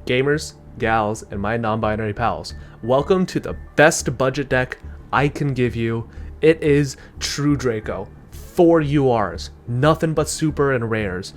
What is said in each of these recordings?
Gamers, gals, and my non-binary pals, welcome to the best budget deck I can give you. It is True Draco. 4 URs, nothing but super and rares,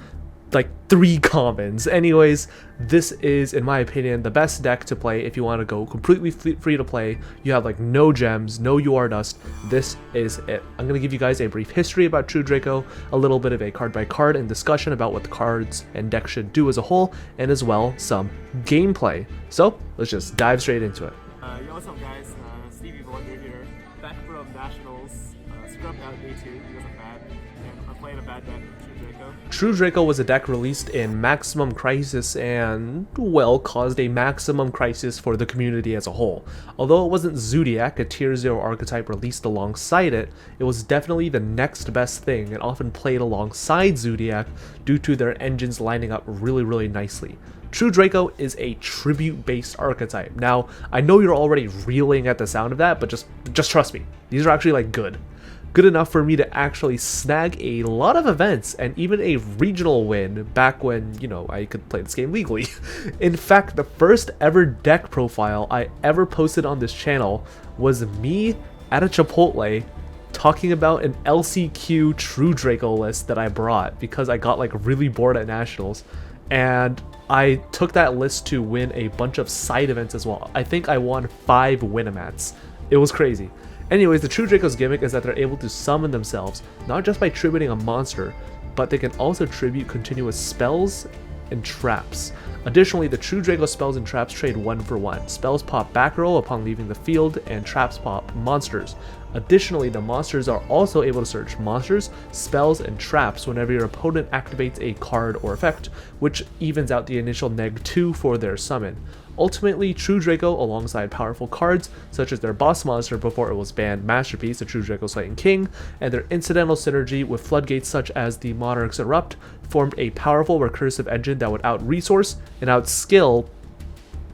like 3 commons. Anyways, this is, in my opinion, the best deck to play if you want to go completely free to play. You have like no gems, no UR dust. This is it. I'm going to give you guys a brief history about True Draco, a little bit of a card by card and discussion about what the cards and deck should do as a whole, and as well some gameplay. So let's just dive straight into it. Yo, what's up guys? Stevie, Blunder here, back from Nationals, scrubbed out day 2 because I'm bad, and I'm playing a bad deck, True Draco. True Draco was a deck released in Maximum Crisis and, well, caused a maximum crisis for the community as a whole. Although it wasn't Zodiac, a tier 0 archetype released alongside it, it was definitely the next best thing and often played alongside Zodiac due to their engines lining up really nicely. True Draco is a tribute-based archetype. Now, I know you're already reeling at the sound of that, but just trust me. These are actually like good enough for me to actually snag a lot of events and even a regional win back when, you know, I could play this game legally. In fact, the first ever deck profile I ever posted on this channel was me at a Chipotle talking about an LCQ True Draco list that I brought because I got like really bored at Nationals, and I took that list to win a bunch of side events as well. I think I won 5 Winamats. It was crazy. Anyways, the True Draco's gimmick is that they're able to summon themselves, not just by tributing a monster, but they can also tribute continuous spells and traps. Additionally, the True Draco spells and traps trade 1 for 1. Spells pop back row upon leaving the field, and traps pop monsters. Additionally, the monsters are also able to search monsters, spells, and traps whenever your opponent activates a card or effect, which evens out the initial -2 for their summon. Ultimately, True Draco, alongside powerful cards such as their boss monster before it was banned, Masterpiece, the True Draco Slaying King, and their incidental synergy with floodgates such as the Monarch's Erupt, formed a powerful recursive engine that would out-resource and out-skill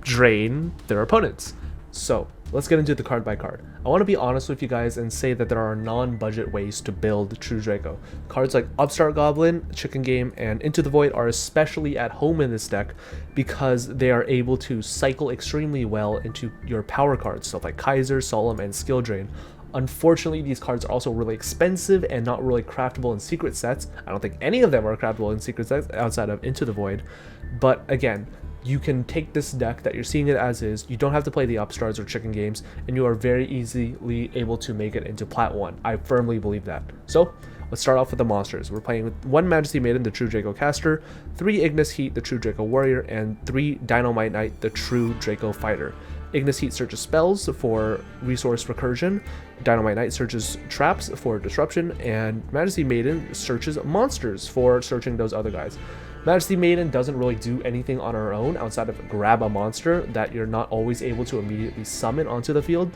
drain their opponents. So, let's get into the card by card. I want to be honest with you guys and say that there are non-budget ways to build True Draco. Cards like Upstart Goblin, Chicken Game, and Into the Void are especially at home in this deck because they are able to cycle extremely well into your power cards, stuff like Kaiser, Solemn, and Skill Drain. Unfortunately, these cards are also really expensive and not really craftable in secret sets. I don't think any of them are craftable in secret sets outside of Into the Void. But again, you can take this deck that you're seeing it as is, you don't have to play the Upstarts or Chicken Games, and you are very easily able to make it into Plat 1. I firmly believe that. So, let's start off with the monsters. We're playing with 1 Majesty Maiden, the True Draco Caster, 3 Ignis Heat, the True Draco Warrior, and 3 Dynamite Knight, the True Draco Fighter. Ignis Heat searches spells for resource recursion, Dynamite Knight searches traps for disruption, and Majesty Maiden searches monsters for searching those other guys. Majesty Maiden doesn't really do anything on her own outside of grab a monster that you're not always able to immediately summon onto the field,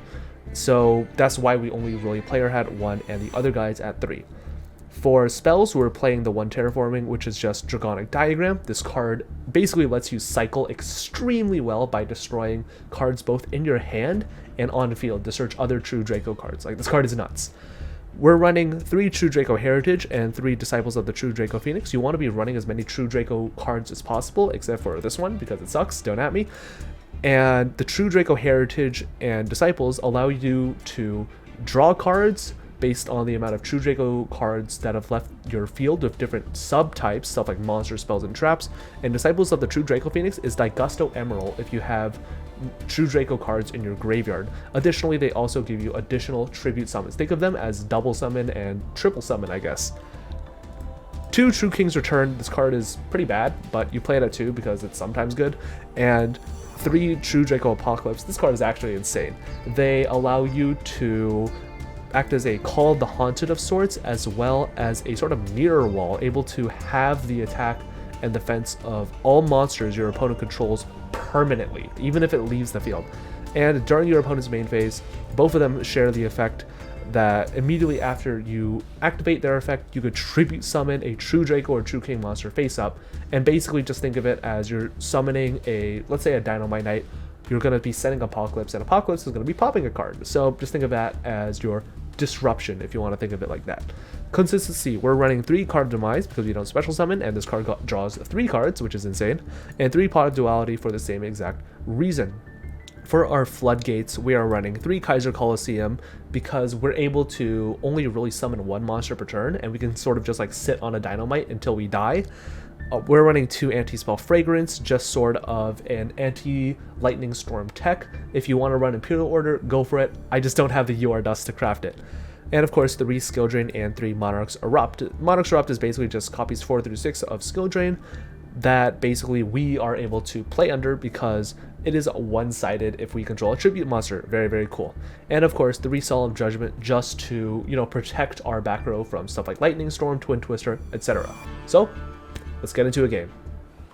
so that's why we only really play her at 1 and the other guys at 3. For spells, we're playing the 1 Terraforming, which is just Draconic Diagram. This card basically lets you cycle extremely well by destroying cards both in your hand and on the field to search other True Draco cards. Like, this card is nuts. We're running 3 True Draco Heritage and 3 Disciples of the True Draco Phoenix. You want to be running as many True Draco cards as possible, except for this one because it sucks, don't at me. And the True Draco Heritage and Disciples allow you to draw cards based on the amount of True Draco cards that have left your field with different subtypes, stuff like monsters, spells, and traps. And Disciples of the True Draco Phoenix is Digusto Emerald if you have True Draco cards in your graveyard. Additionally, they also give you additional tribute summons. Think of them as double summon and triple summon, I guess. 2 True King's Return. This card is pretty bad, but you play it at 2 because it's sometimes good. And 3 True Draco Apocalypse. This card is actually insane. They allow you to act as a Call of the Haunted of sorts, as well as a sort of mirror wall, able to have the attack and defense of all monsters your opponent controls permanently, even if it leaves the field. And during your opponent's main phase, both of them share the effect that immediately after you activate their effect, you could tribute summon a True Draco or True King monster face up, and basically just think of it as you're summoning a, let's say, a Dynamite Knight. You're going to be sending Apocalypse, and Apocalypse is going to be popping a card. So just think of that as your disruption, if you want to think of it like that. Consistency, we're running 3 card demise because we don't special summon, and this card draws 3 cards, which is insane, and 3 pot of duality for the same exact reason. For our floodgates, we are running 3 Kaiser Colosseum because we're able to only really summon 1 monster per turn, and we can sort of just like sit on a dynamite until we die. We're running 2 anti-spell fragrance, just sort of an anti-lightning storm tech. If you want to run Imperial Order, go for it. I just don't have the UR dust to craft it. And of course, 3 skill drain and 3 Monarch's Erupt. Monarch's Erupt is basically just copies 4 through 6 of skill drain that basically we are able to play under because it is one-sided if we control a tribute monster. Very, very cool. And of course, 3 Solemn Judgment just to, protect our back row from stuff like Lightning Storm, Twin Twister, etc. So, let's get into a game.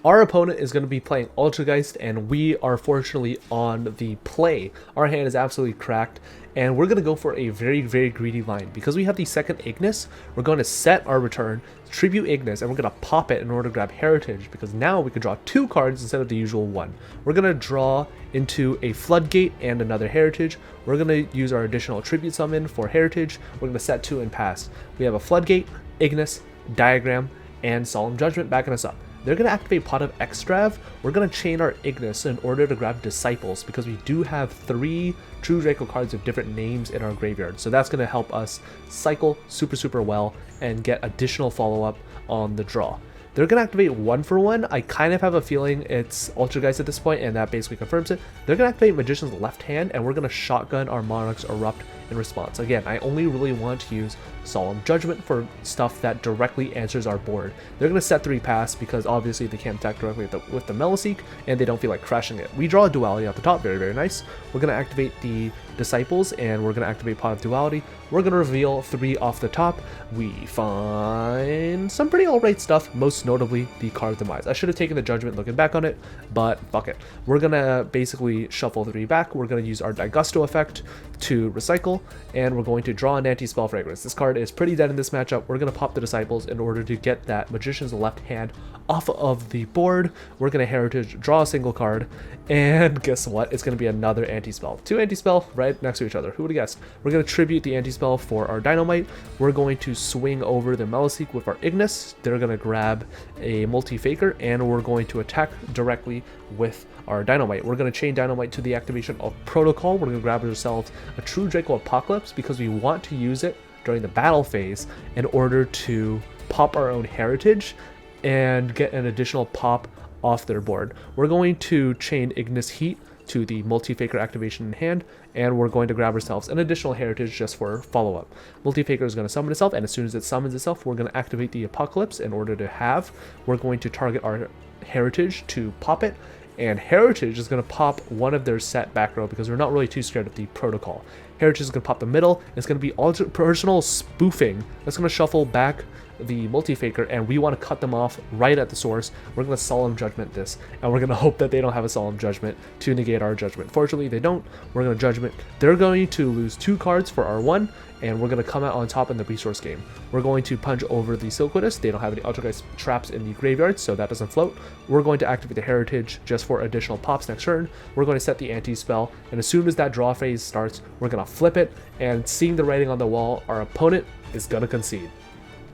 Our opponent is going to be playing Ultrageist, and we are fortunately on the play. Our hand is absolutely cracked, and we're going to go for a very, very greedy line. Because we have the second Ignis, we're going to set our return, tribute Ignis, and we're going to pop it in order to grab Heritage, because now we can draw 2 cards instead of the usual 1. We're going to draw into a Floodgate and another Heritage. We're going to use our additional tribute summon for Heritage. We're going to set 2 and pass. We have a Floodgate, Ignis, Diagram, and Solemn Judgment backing us up. They're going to activate Pot of Extrav. We're going to chain our Ignis in order to grab Disciples because we do have 3 True Draco cards with different names in our graveyard. So that's going to help us cycle super well and get additional follow-up on the draw. They're going to activate 1-for-1. I kind of have a feeling it's Ultrageist at this point, and that basically confirms it. They're going to activate Magician's Left Hand, and we're going to shotgun our Monarch's Erupt in response. Again, I only really want to use Solemn Judgment for stuff that directly answers our board. They're going to set 3 pass because obviously they can't attack directly with the Meliseek, and they don't feel like crashing it. We draw a Duality at the top, very, very nice. We're going to activate the Disciples, and we're going to activate Pot of Duality. We're going to reveal 3 off the top. We find some pretty alright stuff, most notably the card Demise. I should have taken the Judgment looking back on it, but fuck it. We're going to basically shuffle 3 back. We're going to use our Daigusto effect to recycle, and we're going to draw an Anti-Spell Fragrance. This card is pretty dead in this matchup. We're going to pop the Disciples in order to get that Magician's Left Hand off of the board. We're going to Heritage, draw a single card, and guess what? It's going to be another Anti-Spell. 2 Anti-Spell right next to each other. Who would have guessed? We're going to tribute the Anti-Spell for our Dynamite. We're going to swing over the Meliseek with our Ignis. They're going to grab a Multi-Faker, and we're going to attack directly with our Dynamite. We're going to chain Dynamite to the activation of Protocol. We're going to grab ourselves a True Draco Apocalypse because we want to use it during the battle phase in order to pop our own Heritage and get an additional pop off their board. We're going to chain Ignis Heat to the Multi-Faker activation in hand, and we're going to grab ourselves an additional Heritage just for follow-up. Multi-Faker is going to summon itself, and as soon as it summons itself, we're going to activate the Apocalypse in order to have. We're going to target our Heritage to pop it, and Heritage is going to pop one of their set back row because we're not really too scared of the Protocol. Heritage is going to pop the middle. It's going to be personal spoofing. That's going to shuffle back the Multi-Faker, and we want to cut them off right at the source. We're going to Solemn Judgment this, and we're going to hope that they don't have a Solemn Judgment to negate our Judgment. Fortunately, they don't. We're going to Judgment. They're going to lose 2 cards for our 1, and we're going to come out on top in the resource game. We're going to punch over the Silquidus. They don't have any Ultrageist traps in the graveyard, so that doesn't float. We're going to activate the Heritage just for additional pops next turn. We're going to set the Anti-Spell, and as soon as that draw phase starts, we're going to flip it, and seeing the writing on the wall, our opponent is going to concede.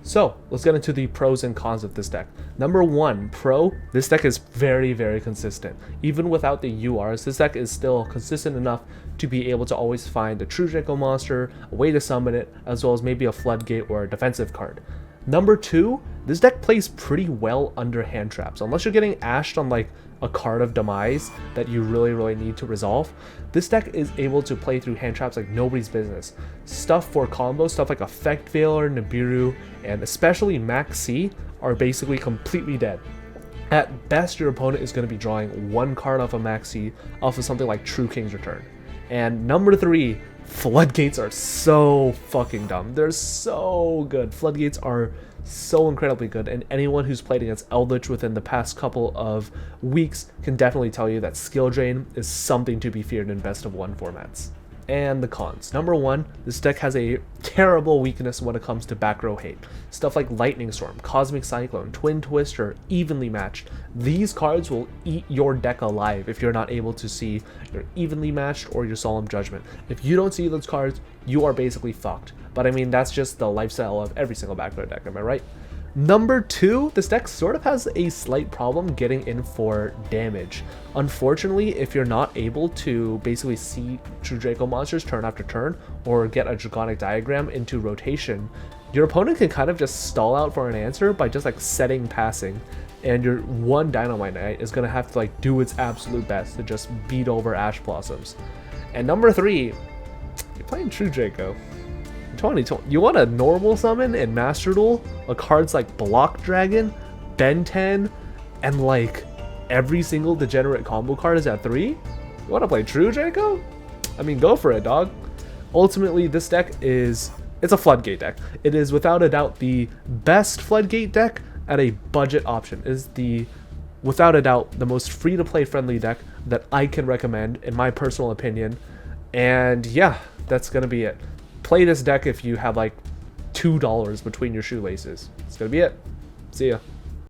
So, let's get into the pros and cons of this deck. Number 1, pro, this deck is very, very consistent. Even without the URs, this deck is still consistent enough to be able to always find a True Draco monster, a way to summon it, as well as maybe a Floodgate or a defensive card. Number 2, this deck plays pretty well under hand traps. Unless you're getting ashed on like a card of Demise that you really need to resolve, this deck is able to play through hand traps like nobody's business. Stuff for combos, stuff like Effect Veiler, Nibiru, and especially Max C are basically completely dead. At best, your opponent is going to be drawing 1 card off of Max C off of something like True King's Return. And number 3, Floodgates are so fucking dumb. They're so good. Floodgates are so incredibly good, and anyone who's played against Eldritch within the past couple of weeks can definitely tell you that skill drain is something to be feared in best of 1 formats. and the cons. Number one, this deck has a terrible weakness when it comes to back row hate. Stuff like Lightning Storm, Cosmic Cyclone, Twin Twister, Evenly Matched. These cards will eat your deck alive if you're not able to see your Evenly Matched or your Solemn Judgment. If you don't see those cards, you are basically fucked. But I mean, that's just the lifestyle of every single back row deck, am I right? Number two, this deck sort of has a slight problem getting in for damage. Unfortunately, if you're not able to basically see True Draco monsters turn after turn or get a Draconic Diagram into rotation, your opponent can kind of just stall out for an answer by just like setting passing, and your one Dynamite Knight is going to have to like do its absolute best to just beat over Ash Blossoms. And number three, you're playing True Draco. You want a normal summon in Master Duel? Cards like Block Dragon, Ben 10, and like every single degenerate combo card is at 3? You want to play True Draco? I mean, go for it, dog. Ultimately, this deck it's a floodgate deck. It is without a doubt the best floodgate deck at a budget option. It is without a doubt the most free-to-play friendly deck that I can recommend, in my personal opinion. And yeah, that's gonna be it. Play this deck if you have like $2 between your shoelaces. That's gonna be it. See ya.